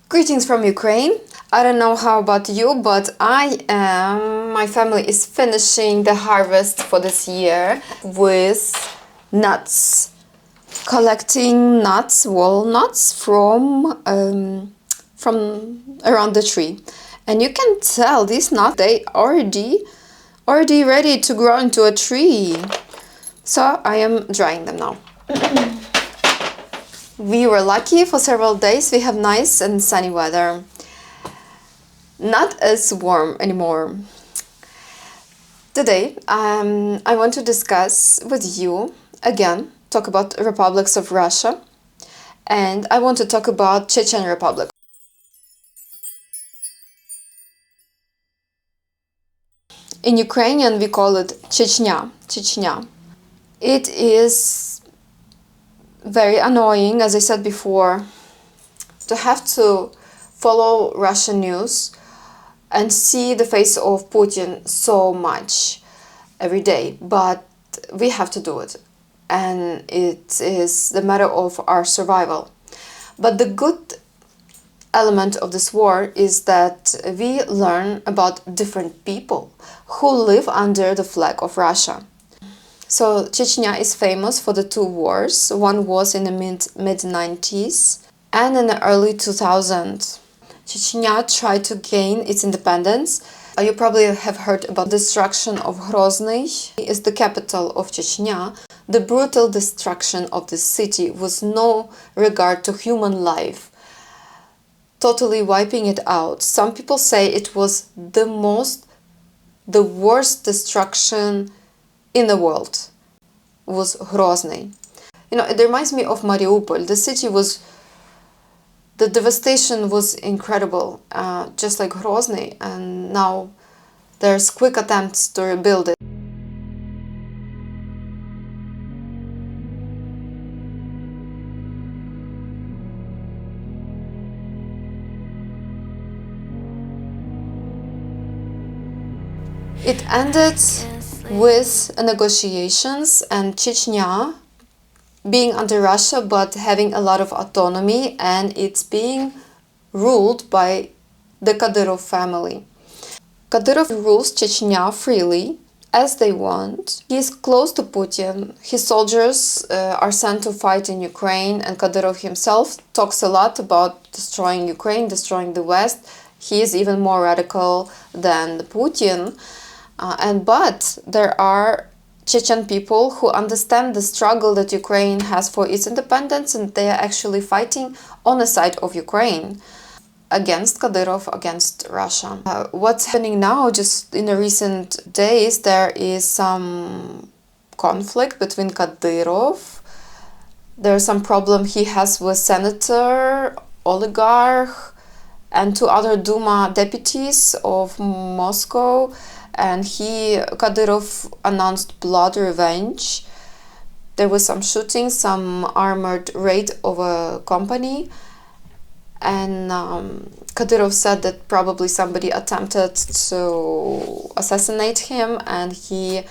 Greetings from Ukraine. I don't know how about you, but my family is finishing the harvest for this year with nuts. Collecting nuts, walnuts from around the tree. And you can tell these nuts, they already ready to grow into a tree. So I am drying them now. We were lucky for several days. We have nice and sunny weather. Not as warm anymore. Today, I want to discuss with you, again, talk about republics of Russia. And I want to talk about Chechen Republic. In Ukrainian, we call it Chechnya. Chechnya. It is very annoying, as I said before, to have to follow Russian news and see the face of Putin so much every day. But we have to do it. And it is the matter of our survival. But the good element of this war is that we learn about different people who live under the flag of Russia. So Chechnya is famous for the two wars. One was in the mid-90s and in the early 2000s. Chechnya tried to gain its independence. You probably have heard about the destruction of Grozny. It is the capital of Chechnya. The brutal destruction of the city with no regard to human life, totally wiping it out. Some people say it was the worst destruction in the world was Grozny. You know, it reminds me of Mariupol. The devastation was incredible, just like Grozny, and now there's quick attempts to rebuild it. It ended with negotiations and Chechnya being under Russia but having a lot of autonomy, and it's being ruled by the Kadyrov family. Kadyrov rules Chechnya freely, as they want. He is close to Putin. His soldiers are sent to fight in Ukraine, and Kadyrov himself talks a lot about destroying Ukraine, destroying the West. He is even more radical than Putin. But there are Chechen people who understand the struggle that Ukraine has for its independence, and they are actually fighting on the side of Ukraine against Kadyrov, against Russia. What's happening now, just in the recent days, there is some conflict between Kadyrov. There's some problem he has with senator, oligarch, and two other Duma deputies of Moscow. And Kadyrov announced blood revenge. There was some shooting, some armored raid of a company. And Kadyrov said that probably somebody attempted to assassinate him and he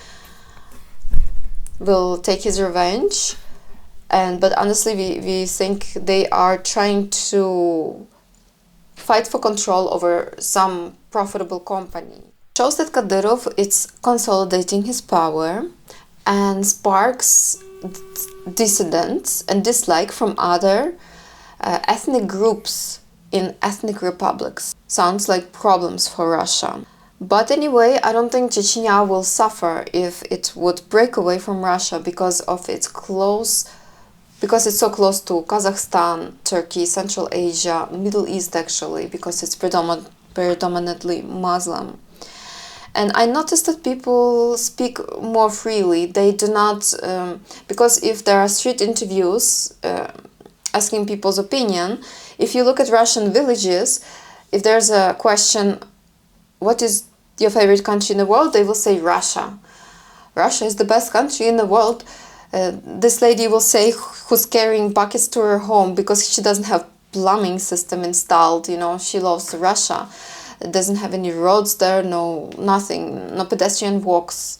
will take his revenge. But honestly, we think they are trying to fight for control over some profitable company. Shows that Kadyrov is consolidating his power and sparks dissidence and dislike from other ethnic groups in ethnic republics. Sounds like problems for Russia. But anyway, I don't think Chechnya will suffer if it would break away from Russia because it's so close to Kazakhstan, Turkey, Central Asia, Middle East actually, because it's predominantly Muslim. And I noticed that people speak more freely. They do not, because if there are street interviews asking people's opinion, if you look at Russian villages, if there's a question, what is your favorite country in the world, they will say Russia. Russia is the best country in the world. This lady will say who's carrying buckets to her home because she doesn't have plumbing system installed, you know, she loves Russia. It doesn't have any roads there, nothing, no pedestrian walks.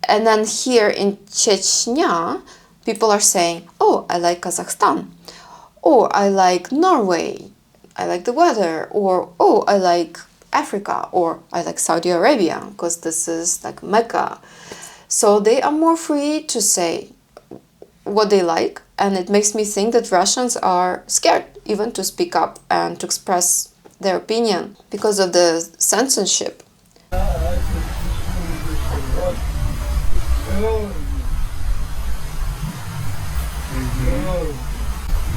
And then here in Chechnya, people are saying, oh, I like Kazakhstan. Oh, I like Norway. I like the weather, or oh, I like Africa, or I like Saudi Arabia because this is like Mecca. So they are more free to say what they like, and it makes me think that Russians are scared even to speak up and to express their opinion because of the censorship.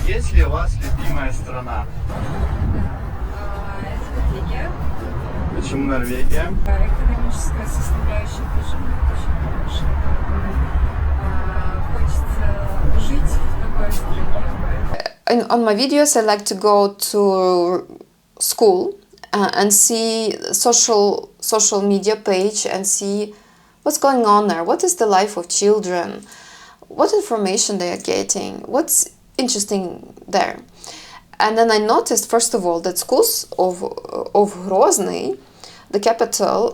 Есть ли у вас любимая страна? Норвегия. Почему Норвегия? Экономическая составляющая тоже очень хорошая. Хочется жить в такой стране. On my videos, I like to go to school and see social media page and see what's going on there. What is the life of children? What information they are getting? What's interesting there? And then I noticed, first of all, that schools of Grozny, the capital,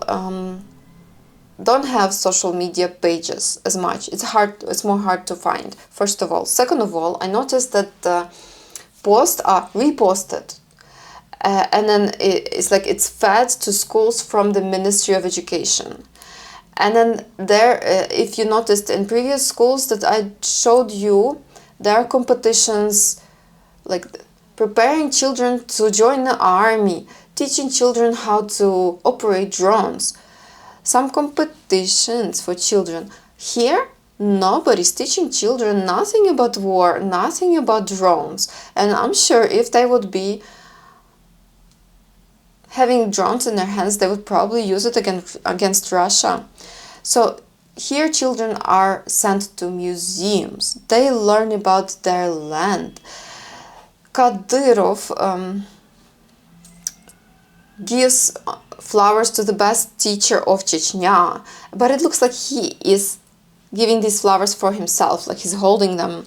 don't have social media pages as much. It's more hard to find, first of all. Second of all, I noticed that the posts are reposted. And then it's fed to schools from the Ministry of Education. And then there, if you noticed in previous schools that I showed you, there are competitions like preparing children to join the army, teaching children how to operate drones. Some competitions for children. Here, nobody's teaching children nothing about war, nothing about drones. And I'm sure if they would be having drones in their hands, they would probably use it against Russia. So here children are sent to museums. They learn about their land. Kadyrov gives flowers to the best teacher of Chechnya, but it looks like he is giving these flowers for himself, like he's holding them.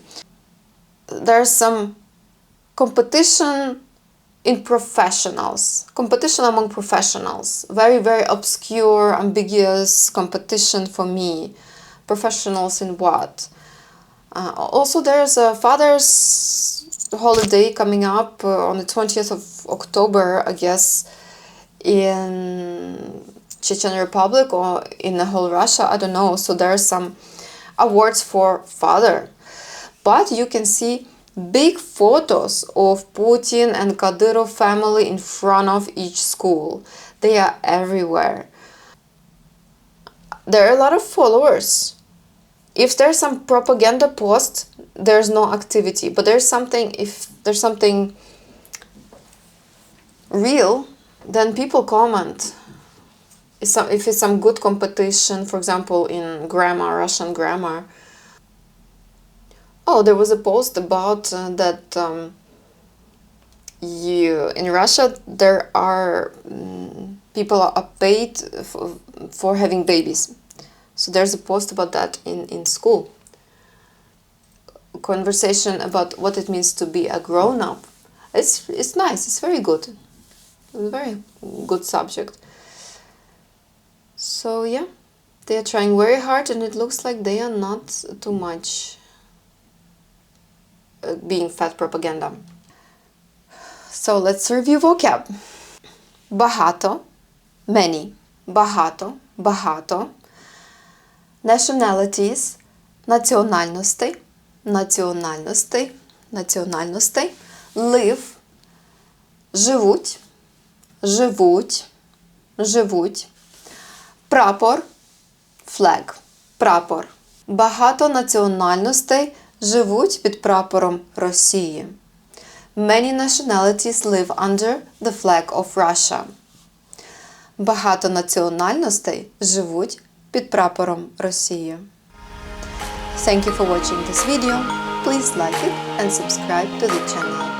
There's some competition in professionals, competition among professionals, very, very obscure, ambiguous competition for me. Professionals in what? Also, there's a Father's holiday coming up on the 20th of October, I guess, in Chechen Republic or in the whole Russia, I don't know. So there are some awards for father. But you can see big photos of Putin and Kadyrov family in front of each school. They are everywhere. There are a lot of followers. If there's some propaganda post, there's no activity. But there's something, if there's something real, then people comment. If it's some good competition, for example, in grammar, Russian grammar. Oh, there was a post about that in Russia there are people are paid for having babies. So there's a post about that in school. Conversation about what it means to be a grown-up. It's nice. It's very good. A very good subject. So yeah, they are trying very hard, and it looks like they are not too much being fed propaganda. So let's review vocab. Багато, many, багато, багато. Nationalities, національностей, національностей, національностей. Live, живуть, живуть, живуть. Прапор, flag, прапор. Багато національностей живуть під прапором Росії. Many nationalities live under the flag of Russia. Багато національностей живуть під прапором Росії. Thank you for watching this video. Please like it and subscribe to the channel.